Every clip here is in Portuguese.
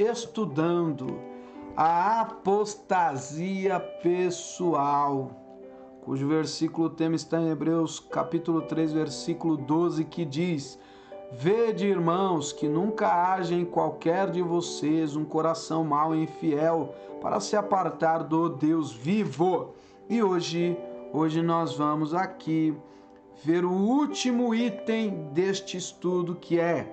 estudando a apostasia pessoal, cujo versículo tema está em Hebreus capítulo 3, versículo 12, que diz: Vede, irmãos, que nunca haja em qualquer de vocês um coração mau e infiel para se apartar do Deus vivo. E hoje nós vamos aqui ver o último item deste estudo, que é: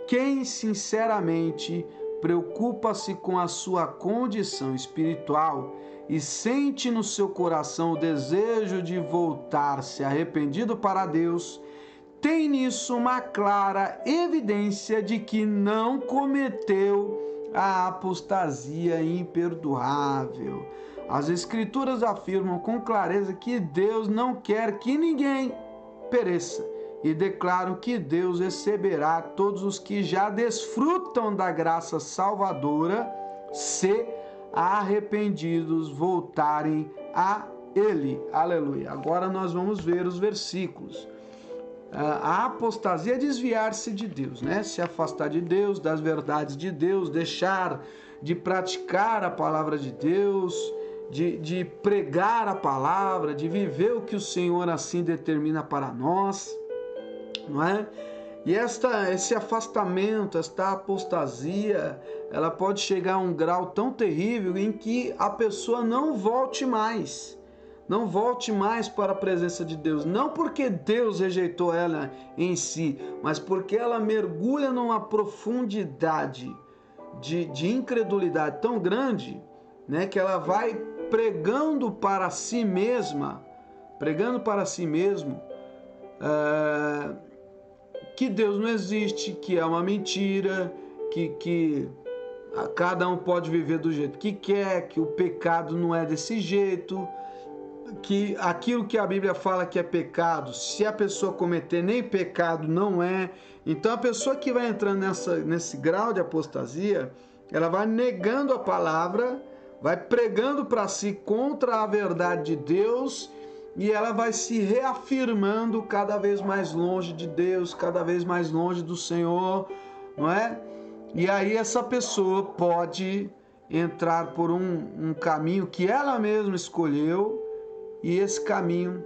quem sinceramente preocupa-se com a sua condição espiritual e sente no seu coração o desejo de voltar-se arrependido para Deus, tem nisso uma clara evidência de que não cometeu a apostasia imperdoável. As Escrituras afirmam com clareza que Deus não quer que ninguém pereça, e declaram que Deus receberá todos os que já desfrutam da graça salvadora, se arrependidos voltarem a Ele. Aleluia. Agora nós vamos ver os versículos. A apostasia é desviar-se de Deus, né? Se afastar de Deus, das verdades de Deus, deixar de praticar a palavra de Deus, de pregar a palavra, de viver o que o Senhor assim determina para nós, não é? E esse afastamento, esta apostasia, ela pode chegar a um grau tão terrível em que a pessoa não volte mais para a presença de Deus, não porque Deus rejeitou ela em si, mas porque ela mergulha numa profundidade de incredulidade tão grande, né, que ela vai pregando para si mesmo, que Deus não existe, que é uma mentira, que cada um pode viver do jeito que quer, que o pecado não é desse jeito, que aquilo que a Bíblia fala que é pecado, se a pessoa cometer, nem pecado não é. Então a pessoa que vai entrando nesse grau de apostasia, ela vai negando a palavra, vai pregando para si contra a verdade de Deus, e ela vai se reafirmando cada vez mais longe de Deus, cada vez mais longe do Senhor, não é? E aí essa pessoa pode entrar por um caminho que ela mesma escolheu, e esse caminho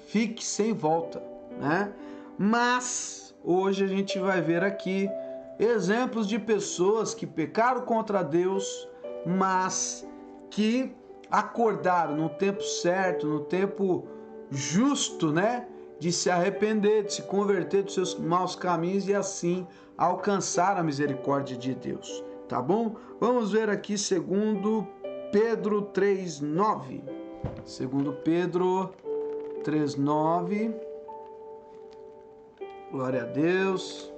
fique sem volta, né? Mas hoje a gente vai ver aqui exemplos de pessoas que pecaram contra Deus, mas que acordaram no tempo certo, no tempo justo, né? De se arrepender, de se converter dos seus maus caminhos e assim alcançar a misericórdia de Deus, tá bom? Vamos ver aqui segundo Pedro 3:9. Segundo Pedro 3:9. Glória a Deus.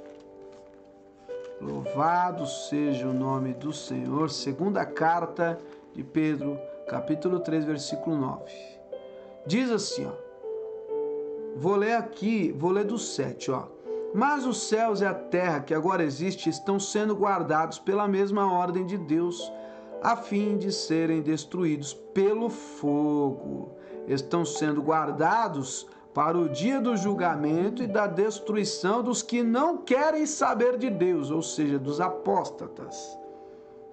Louvado seja o nome do Senhor. Segunda carta de Pedro, capítulo 3, versículo 9. Diz assim, ó. Vou ler do 7, ó. Mas os céus e a terra que agora existem estão sendo guardados pela mesma ordem de Deus, a fim de serem destruídos pelo fogo. Estão sendo guardados para o dia do julgamento e da destruição dos que não querem saber de Deus, ou seja, dos apóstatas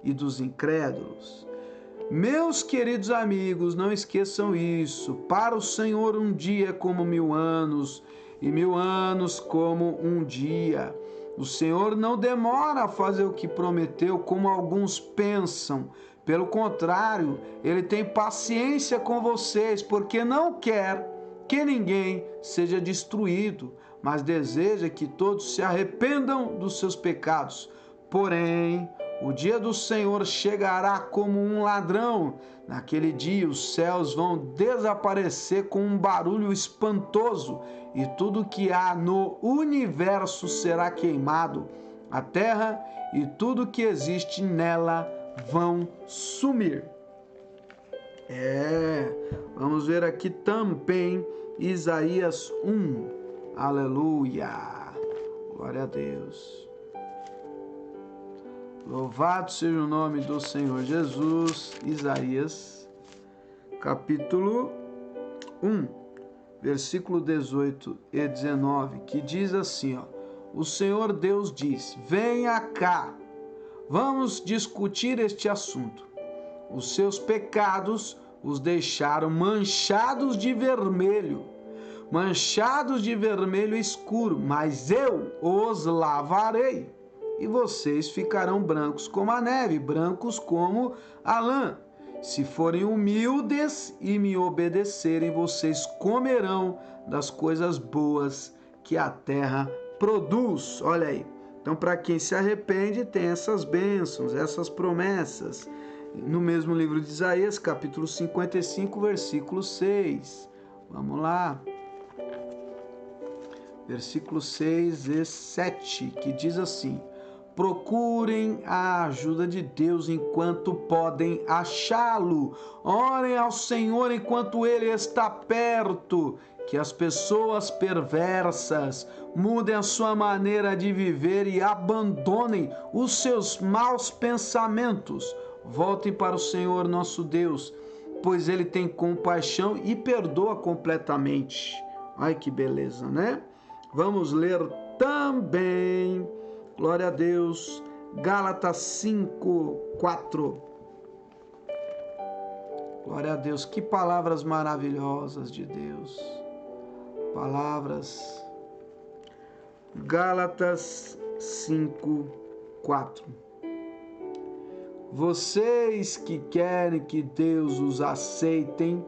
e dos incrédulos. Meus queridos amigos, não esqueçam isso. Para o Senhor um dia é como 1000 anos, e 1000 anos como um dia. O Senhor não demora a fazer o que prometeu, como alguns pensam. Pelo contrário, Ele tem paciência com vocês, porque não quer que ninguém seja destruído, mas deseja que todos se arrependam dos seus pecados. Porém, o dia do Senhor chegará como um ladrão. Naquele dia os céus vão desaparecer com um barulho espantoso e tudo que há no universo será queimado. A terra e tudo que existe nela vão sumir. Vamos ver aqui também Isaías 1. Aleluia. Glória a Deus. Louvado seja o nome do Senhor Jesus. Isaías, capítulo 1, versículo 18 e 19, que diz assim, ó: o Senhor Deus diz: venha cá, vamos discutir este assunto. Os seus pecados os deixaram manchados de vermelho escuro, mas eu os lavarei, e vocês ficarão brancos como a neve, brancos como a lã. Se forem humildes e me obedecerem, vocês comerão das coisas boas que a terra produz. Olha aí. Então, para quem se arrepende, tem essas bênçãos, essas promessas. No mesmo livro de Isaías, capítulo 55, versículo 6. Vamos lá. Versículo 6 e 7, que diz assim: procurem a ajuda de Deus enquanto podem achá-lo. Orem ao Senhor enquanto Ele está perto. Que as pessoas perversas mudem a sua maneira de viver e abandonem os seus maus pensamentos. Voltem para o Senhor nosso Deus, pois Ele tem compaixão e perdoa completamente. Ai, que beleza, né? Vamos ler também, glória a Deus, Gálatas 5, 4. Glória a Deus, que palavras maravilhosas de Deus. Palavras. Gálatas 5, 4. Vocês que querem que Deus os aceitem,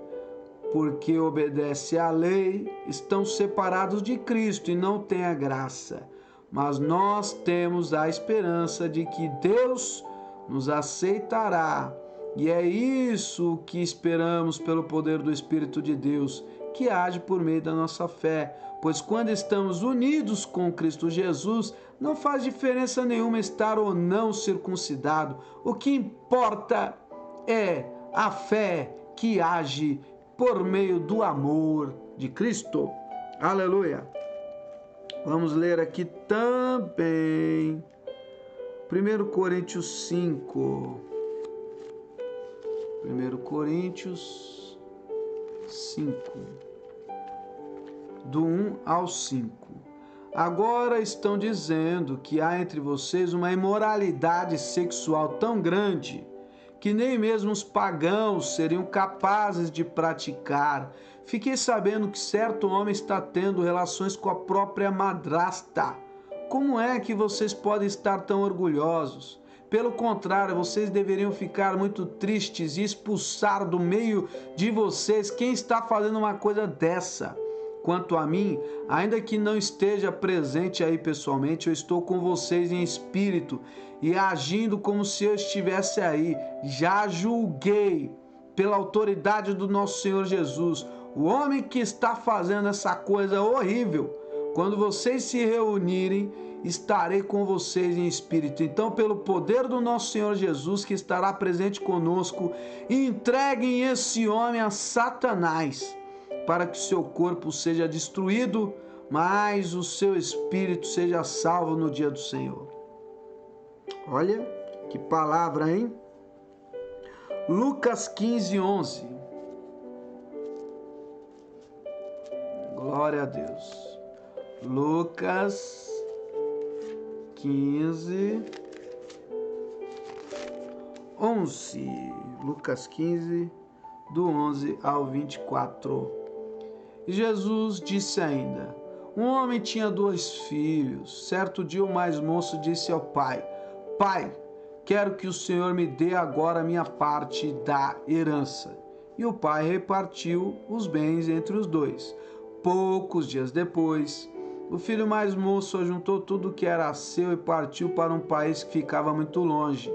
porque obedece à lei, estão separados de Cristo e não têm a graça. Mas nós temos a esperança de que Deus nos aceitará. E é isso que esperamos pelo poder do Espírito de Deus, que age por meio da nossa fé. Pois quando estamos unidos com Cristo Jesus, não faz diferença nenhuma estar ou não circuncidado. O que importa é a fé que age por meio do amor de Cristo. Aleluia! Vamos ler aqui também 1 Coríntios 5. 1 Coríntios 5, do 1 ao 5. Agora estão dizendo que há entre vocês uma imoralidade sexual tão grande que nem mesmo os pagãos seriam capazes de praticar. Fiquei sabendo que certo homem está tendo relações com a própria madrasta. Como é que vocês podem estar tão orgulhosos? Pelo contrário, vocês deveriam ficar muito tristes e expulsar do meio de vocês quem está fazendo uma coisa dessa. Quanto a mim, ainda que não esteja presente aí pessoalmente, eu estou com vocês em espírito e agindo como se eu estivesse aí. Já julguei, pela autoridade do nosso Senhor Jesus, o homem que está fazendo essa coisa horrível. Quando vocês se reunirem, estarei com vocês em espírito. Então, pelo poder do nosso Senhor Jesus, que estará presente conosco, entreguem esse homem a Satanás, para que o seu corpo seja destruído, mas o seu espírito seja salvo no dia do Senhor. Olha, que palavra, hein? Lucas 15, 11. Glória a Deus. Lucas 15, 11. Lucas 15, do 11 ao 24. E Jesus disse ainda: um homem tinha 2 filhos. Certo dia o mais moço disse ao pai: Pai, quero que o Senhor me dê agora a minha parte da herança. E o pai repartiu os bens entre os 2. Poucos dias depois, o filho mais moço ajuntou tudo o que era seu e partiu para um país que ficava muito longe.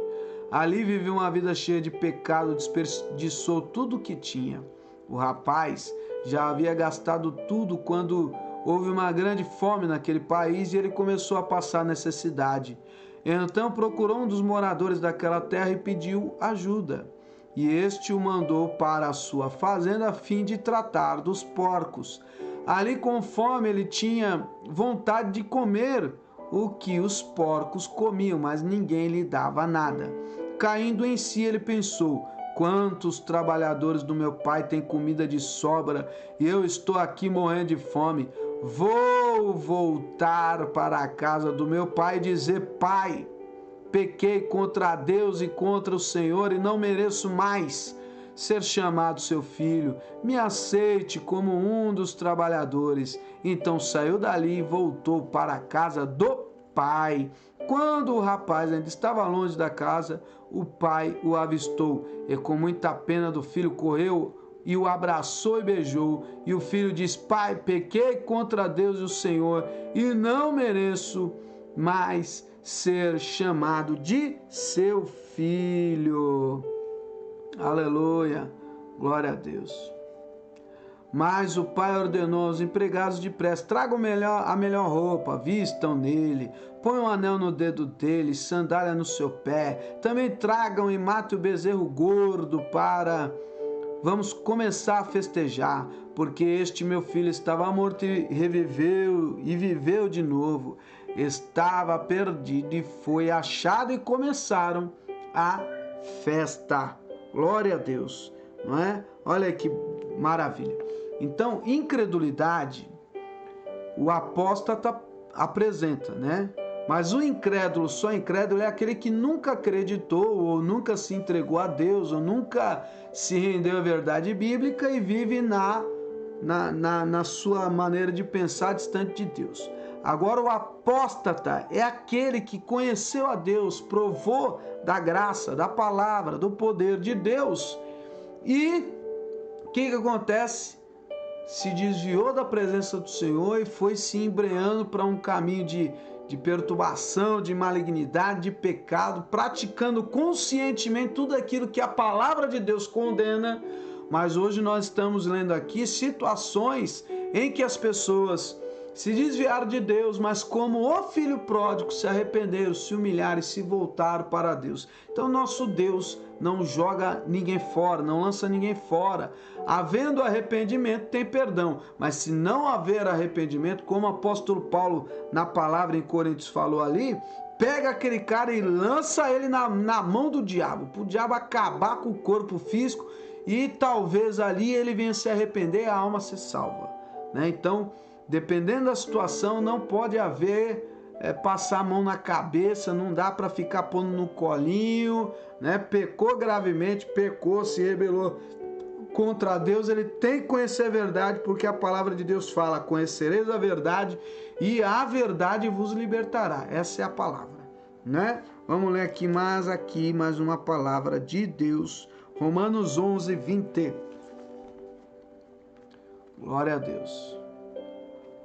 Ali viveu uma vida cheia de pecado, desperdiçou tudo o que tinha. O rapaz já havia gastado tudo quando houve uma grande fome naquele país e ele começou a passar necessidade. Então procurou um dos moradores daquela terra e pediu ajuda. E este o mandou para a sua fazenda a fim de tratar dos porcos. Ali, com fome, ele tinha vontade de comer o que os porcos comiam, mas ninguém lhe dava nada. Caindo em si, ele pensou: quantos trabalhadores do meu pai têm comida de sobra e eu estou aqui morrendo de fome? vou voltar para a casa do meu pai e dizer: Pai, pequei contra Deus e contra o Senhor e não mereço mais ser chamado seu filho. Me aceite como um dos trabalhadores. Então saiu dali e voltou para a casa do pai. Quando o rapaz ainda estava longe da casa, o pai o avistou e, com muita pena do filho, correu e o abraçou e beijou. E o filho disse: Pai, pequei contra Deus e o Senhor e não mereço mais ser chamado de seu filho. Aleluia, glória a Deus. Mas o pai ordenou aos empregados depressa: tragam a melhor roupa, vistam nele, põem um anel no dedo dele, sandália no seu pé. Também tragam e matem o bezerro gordo para... Vamos começar a festejar, porque este meu filho estava morto e reviveu e viveu de novo. Estava perdido e foi achado, e começaram a festa. Glória a Deus, não é? Olha que maravilha. Então, incredulidade, o apóstata apresenta, né? Mas o incrédulo, só incrédulo, é aquele que nunca acreditou, ou nunca se entregou a Deus, ou nunca se rendeu à verdade bíblica e vive na sua maneira de pensar distante de Deus. Agora, o apóstata é aquele que conheceu a Deus, provou da graça, da palavra, do poder de Deus. E o que acontece? Se desviou da presença do Senhor e foi se embreando para um caminho de perturbação, de malignidade, de pecado, praticando conscientemente tudo aquilo que a palavra de Deus condena. Mas hoje nós estamos lendo aqui situações em que as pessoas se desviaram de Deus, mas como o filho pródigo, se arrependeram, se humilharam e se voltaram para Deus. Então nosso Deus não joga ninguém fora, não lança ninguém fora. Havendo arrependimento, tem perdão. Mas se não haver arrependimento, como o apóstolo Paulo na palavra em Coríntios falou ali, pega aquele cara e lança ele na mão do diabo, para o diabo acabar com o corpo físico, e talvez ali ele venha se arrepender e a alma se salva, né? Então, dependendo da situação, não pode haver passar a mão na cabeça, não dá para ficar pondo no colinho, né? Pecou gravemente, pecou, se rebelou contra Deus, ele tem que conhecer a verdade, porque a palavra de Deus fala: conhecereis a verdade e a verdade vos libertará. Essa é a palavra, né? Vamos ler aqui mais uma palavra de Deus. Romanos 11, 20. Glória a Deus.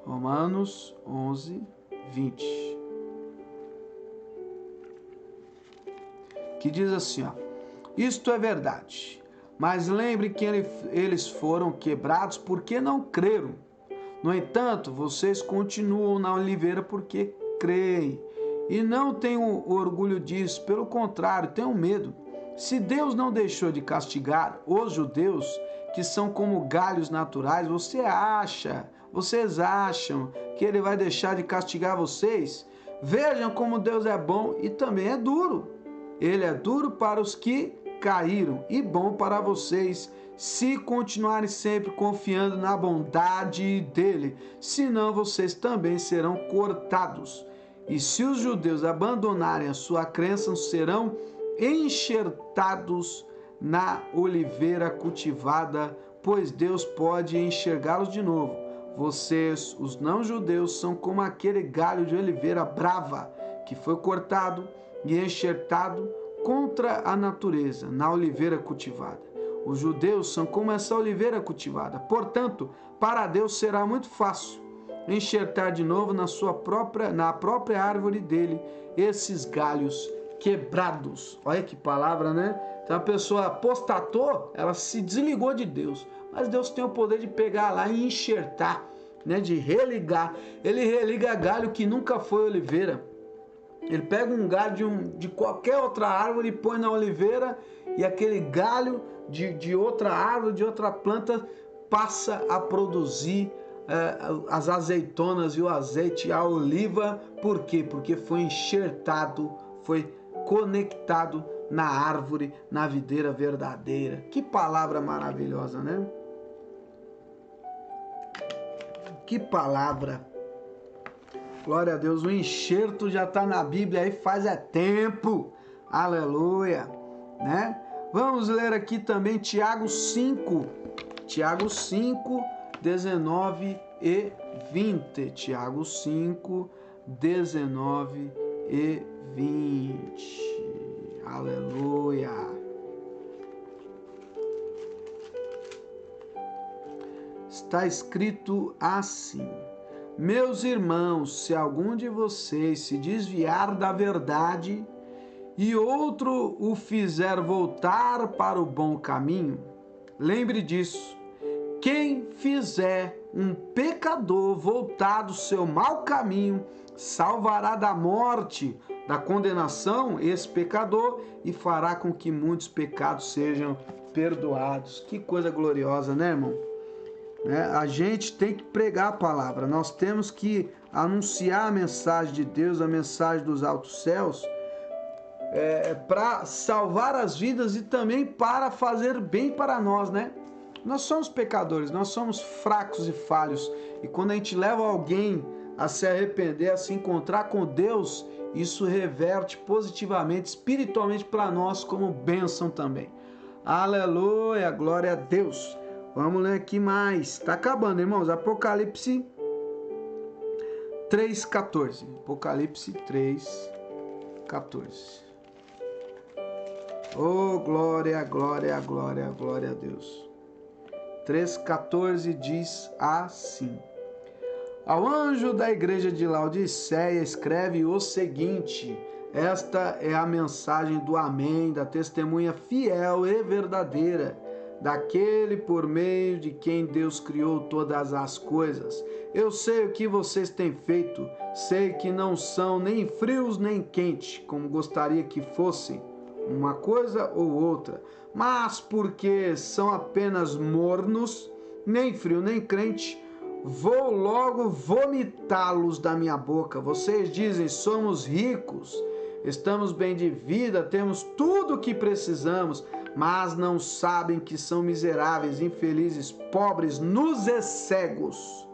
Romanos 11, 20. Que diz assim, ó: isto é verdade, mas lembre que eles foram quebrados porque não creram. No entanto, vocês continuam na oliveira porque creem. E não tenham orgulho disso, pelo contrário, tenham medo. Se Deus não deixou de castigar os judeus, que são como galhos naturais, vocês acham que ele vai deixar de castigar vocês? Vejam como Deus é bom e também é duro. Ele é duro para os que caíram e bom para vocês, se continuarem sempre confiando na bondade dele. Senão vocês também serão cortados. E se os judeus abandonarem a sua crença, serão enxertados na oliveira cultivada, pois Deus pode enxergá-los de novo. Vocês, os não-judeus, são como aquele galho de oliveira brava que foi cortado e enxertado contra a natureza, na oliveira cultivada. Os judeus são como essa oliveira cultivada. Portanto, para Deus será muito fácil enxertar de novo na própria árvore dele esses galhos quebrados. Olha que palavra, né? Então a pessoa apostatou, ela se desligou de Deus. Mas Deus tem o poder de pegar lá e enxertar, né? De religar. Ele religa galho que nunca foi oliveira. Ele pega um galho de qualquer outra árvore e põe na oliveira, e aquele galho de outra árvore, de outra planta, passa a produzir as azeitonas e o azeite, a oliva. Por quê? Porque foi enxertado, foi conectado na árvore, na videira verdadeira. Que palavra maravilhosa, né? Que palavra! Glória a Deus, o enxerto já está na Bíblia aí faz tempo. Aleluia, né? Vamos ler aqui também Tiago 5. Tiago 5, 19 e 20. Tiago 5, 19 e 20. Aleluia. Está escrito assim: meus irmãos, se algum de vocês se desviar da verdade e outro o fizer voltar para o bom caminho, lembre disso. Quem fizer um pecador voltar do seu mau caminho, salvará da morte, da condenação, esse pecador, e fará com que muitos pecados sejam perdoados. Que coisa gloriosa, né, irmão? A gente tem que pregar a palavra, nós temos que anunciar a mensagem de Deus, a mensagem dos altos céus, para salvar as vidas e também para fazer bem para nós, né? Nós somos pecadores, nós somos fracos e falhos, e quando a gente leva alguém a se arrepender, a se encontrar com Deus, isso reverte positivamente, espiritualmente para nós como bênção também. Aleluia, glória a Deus. Vamos ler aqui mais. Está acabando, irmãos. Apocalipse 3:14. Apocalipse 3:14. Oh, glória, glória, glória, glória a Deus. 3:14 diz assim: ao anjo da igreja de Laodiceia escreve o seguinte: esta é a mensagem do Amém, da testemunha fiel e verdadeira, daquele por meio de quem Deus criou todas as coisas. Eu sei o que vocês têm feito, sei que não são nem frios nem quentes, como gostaria que fossem, uma coisa ou outra, mas porque são apenas mornos, nem frio nem crente, vou logo vomitá-los da minha boca. Vocês dizem, somos ricos, estamos bem de vida, temos tudo o que precisamos, mas não sabem que são miseráveis, infelizes, pobres, nus e cegos.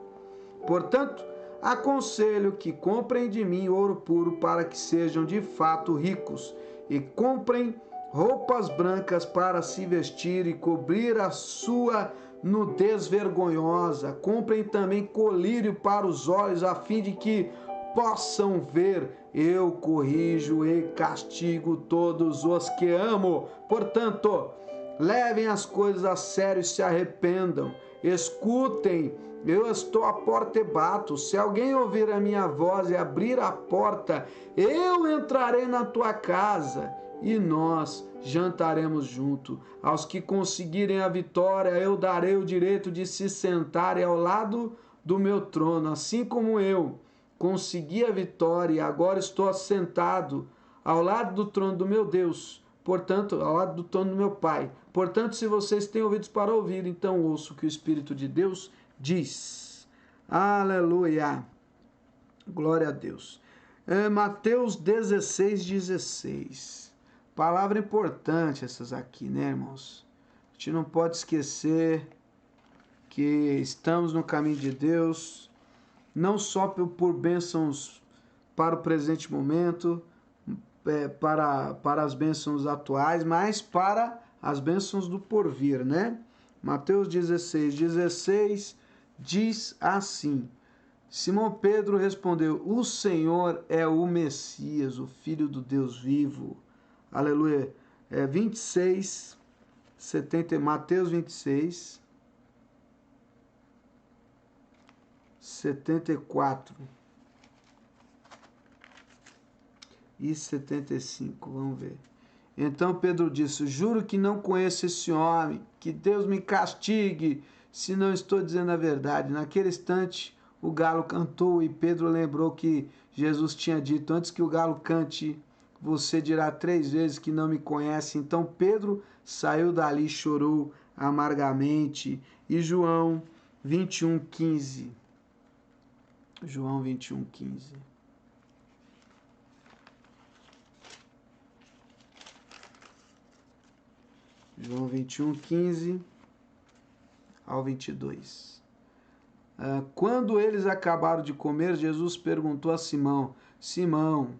Portanto, aconselho que comprem de mim ouro puro para que sejam de fato ricos, e comprem roupas brancas para se vestir e cobrir a sua nudez vergonhosa. Comprem também colírio para os olhos, a fim de que possam ver. Eu corrijo e castigo todos os que amo. Portanto, levem as coisas a sério e se arrependam. Escutem, eu estou à porta e bato. Se alguém ouvir a minha voz e abrir a porta, eu entrarei na tua casa e nós jantaremos junto. Aos que conseguirem a vitória, eu darei o direito de se sentarem ao lado do meu trono, assim como eu consegui a vitória e agora estou assentado ao lado do trono do meu Deus, portanto, ao lado do trono do meu Pai. Portanto, se vocês têm ouvidos para ouvir, então ouçam o que o Espírito de Deus diz. Aleluia! Glória a Deus. Mateus 16:16. Palavra importante essas aqui, né, irmãos? A gente não pode esquecer que estamos no caminho de Deus, não só por bênçãos para o presente momento, para as bênçãos atuais, mas para as bênçãos do porvir, né? Mateus 16:16 diz assim: Simão Pedro respondeu: o Senhor é o Messias, o Filho do Deus vivo. Aleluia. Mateus 26, 74 e 75, vamos ver. Então Pedro disse: juro que não conheço esse homem, que Deus me castigue se não estou dizendo a verdade. Naquele instante o galo cantou e Pedro lembrou que Jesus tinha dito: antes que o galo cante, você dirá 3 vezes que não me conhece. Então Pedro saiu dali e chorou amargamente. E João 21:15. João 21:15. João 21:15 ao 22. Quando eles acabaram de comer, Jesus perguntou a Simão: Simão,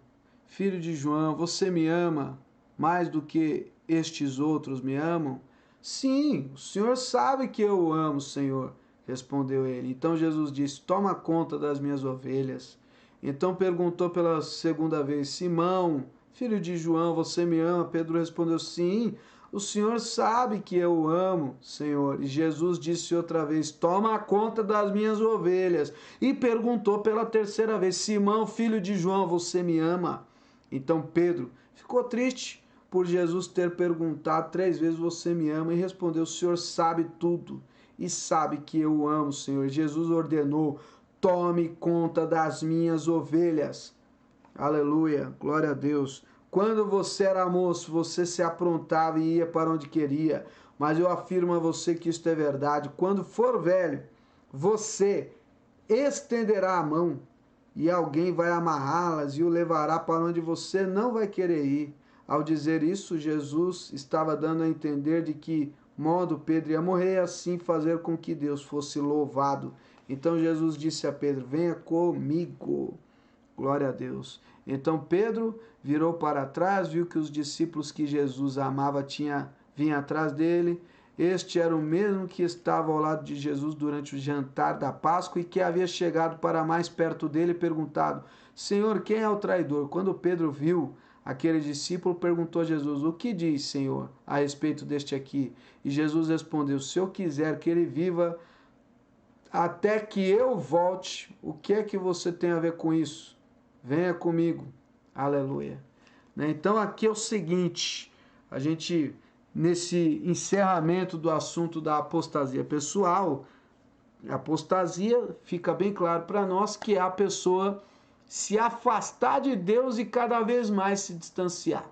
filho de João, você me ama mais do que estes outros me amam? Sim, o Senhor sabe que eu o amo, Senhor, respondeu ele. Então Jesus disse: toma conta das minhas ovelhas. Então perguntou pela segunda vez: Simão, filho de João, você me ama? Pedro respondeu: sim, o Senhor sabe que eu o amo, Senhor. E Jesus disse outra vez: toma conta das minhas ovelhas. E perguntou pela terceira vez: Simão, filho de João, você me ama? Então Pedro ficou triste por Jesus ter perguntado 3 vezes: você me ama? E respondeu: o Senhor sabe tudo e sabe que eu o amo, Senhor. Jesus ordenou: tome conta das minhas ovelhas. Aleluia, glória a Deus. Quando você era moço, você se aprontava e ia para onde queria. Mas eu afirmo a você que isto é verdade. Quando for velho, você estenderá a mão e alguém vai amarrá-las e o levará para onde você não vai querer ir. Ao dizer isso, Jesus estava dando a entender de que modo Pedro ia morrer e assim fazer com que Deus fosse louvado. Então Jesus disse a Pedro: venha comigo. Glória a Deus. Então Pedro virou para trás, viu que os discípulos que Jesus amava vinham atrás dele. Este era o mesmo que estava ao lado de Jesus durante o jantar da Páscoa e que havia chegado para mais perto dele e perguntado: Senhor, quem é o traidor? Quando Pedro viu aquele discípulo, perguntou a Jesus: o que diz, Senhor, a respeito deste aqui? E Jesus respondeu: se eu quiser que ele viva até que eu volte, o que é que você tem a ver com isso? Venha comigo. Aleluia. Então aqui é o seguinte, a gente, nesse encerramento do assunto da apostasia pessoal, a apostasia fica bem claro para nós que é a pessoa se afastar de Deus e cada vez mais se distanciar.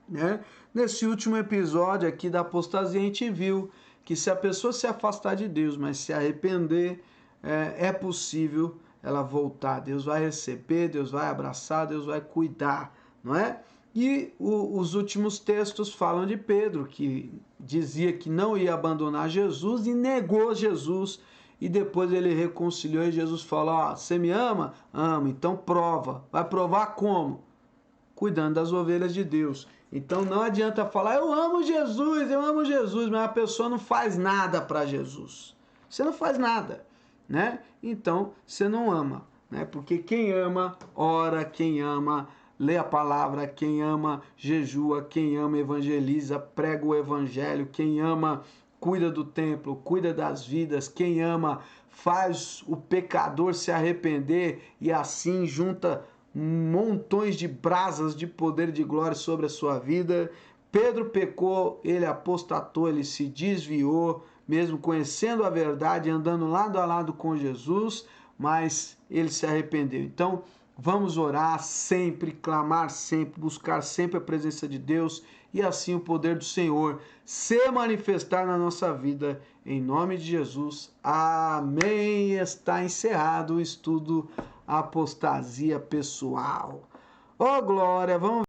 Né? Nesse último episódio aqui da apostasia, a gente viu que se a pessoa se afastar de Deus, mas se arrepender, é possível ela voltar. Deus vai receber, Deus vai abraçar, Deus vai cuidar, não é? E os últimos textos falam de Pedro, que dizia que não ia abandonar Jesus e negou Jesus. E depois ele reconciliou e Jesus falou: você me ama? Amo, então prova. Vai provar como? Cuidando das ovelhas de Deus. Então não adianta falar: eu amo Jesus, mas a pessoa não faz nada para Jesus. Você não faz nada, né? Então você não ama, né? Porque quem ama, ora, quem ama, lê a palavra, quem ama, jejua, quem ama, evangeliza, prega o evangelho, quem ama, cuida do templo, cuida das vidas, quem ama, faz o pecador se arrepender e assim junta montões de brasas de poder e de glória sobre a sua vida. Pedro pecou, ele apostatou, ele se desviou, mesmo conhecendo a verdade, andando lado a lado com Jesus, mas ele se arrependeu. Então, vamos orar sempre, clamar sempre, buscar sempre a presença de Deus e assim o poder do Senhor se manifestar na nossa vida, em nome de Jesus. Amém. Está encerrado o estudo Apostasia Pessoal. Glória, vamos